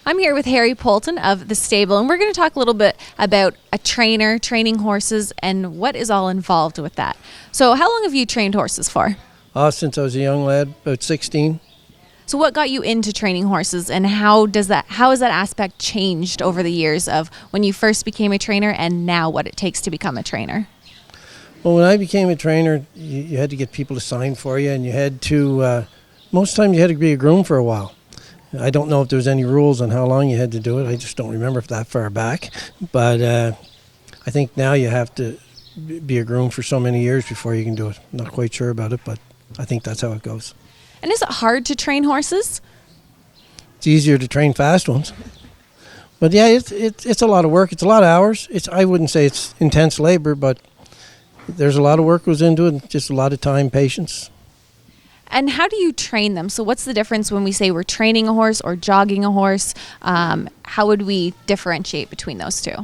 I'm here with Harry Poulton of The Stable, and we're going to talk a little bit about a trainer, training horses, and what is all involved with that. So how long have you trained horses for? Since I was a young lad, about 16. So what got you into training horses, and how has that aspect changed over the years of when you first became a trainer and now what it takes to become a trainer? Well, when I became a trainer, you had to get people to sign for you, and you had to, most times you had to be a groom for a while. I don't know if there was any rules on how long you had to do it. I just don't remember that far back. But I think now you have to be a groom for so many years before you can do it. I'm not quite sure about it, but I think that's how it goes. And is it hard to train horses? It's easier to train fast ones. But yeah, it's a lot of work. It's a lot of hours. I wouldn't say it's intense labor, but there's a lot of work goes into it, just a lot of time, patience. And how do you train them? So what's the difference when we say we're training a horse or jogging a horse? How would we differentiate between those two?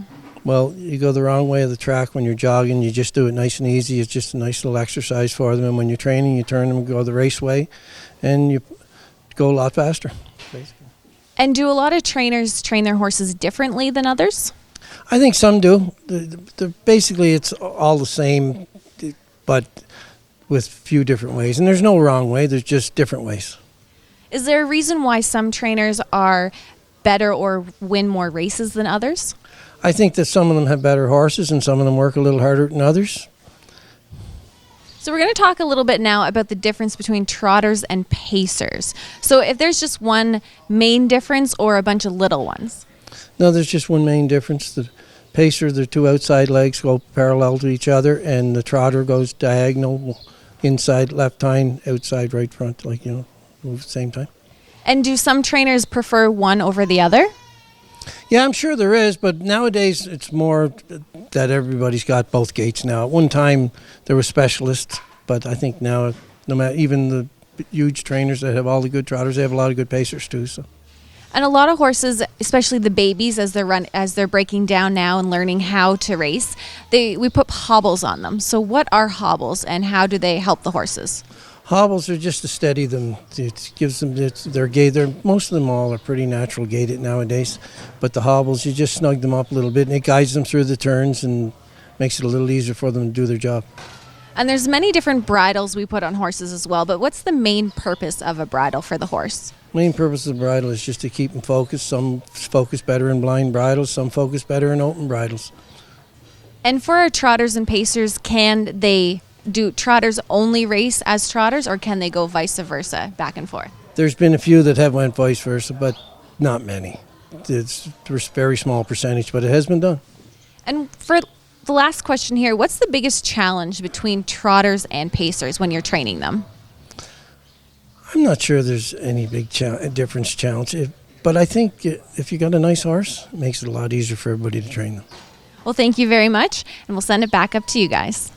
Well, you go the wrong way of the track when you're jogging. You just do it nice and easy. It's just a nice little exercise for them. And when you're training, you turn them and go the race way, and you go a lot faster, basically. And do a lot of trainers train their horses differently than others? I think some do. Basically, it's all the same, but with a few different ways. And there's no wrong way. There's just different ways. Is there a reason why some trainers are better or win more races than others? I think that some of them have better horses and some of them work a little harder than others. So we're going to talk a little bit now about the difference between trotters and pacers. So if there's just one main difference or a bunch of little ones? No, there's just one main difference. The pacer, the two outside legs go parallel to each other, and the trotter goes diagonal, inside left hind, outside right front, move at the same time. And do some trainers prefer one over the other? Yeah, I'm sure there is, but nowadays it's more that everybody's got both gaits now. At one time there were specialists, but I think now, no matter, even the huge trainers that have all the good trotters, they have a lot of good pacers too. So. And a lot of horses, especially the babies, as they're breaking down now and learning how to race, we put hobbles on them. So what are hobbles, and how do they help the horses? Hobbles are just to steady them. It gives them their gait. Most of them all are pretty natural gaited nowadays, but the hobbles, you just snug them up a little bit, and it guides them through the turns and makes it a little easier for them to do their job. And there's many different bridles we put on horses as well, but what's the main purpose of a bridle for the horse? Main purpose of the bridle is just to keep them focused. Some focus better in blind bridles, some focus better in open bridles. And for our trotters and pacers, do trotters only race as trotters, or can they go vice versa, back and forth? There's been a few that have went vice versa, but not many. It's a very small percentage, but it has been done. And for the last question here, what's the biggest challenge between trotters and pacers when you're training them? I'm not sure there's any big challenge, but I think if you got a nice horse, it makes it a lot easier for everybody to train them. Well, thank you very much, and we'll send it back up to you guys.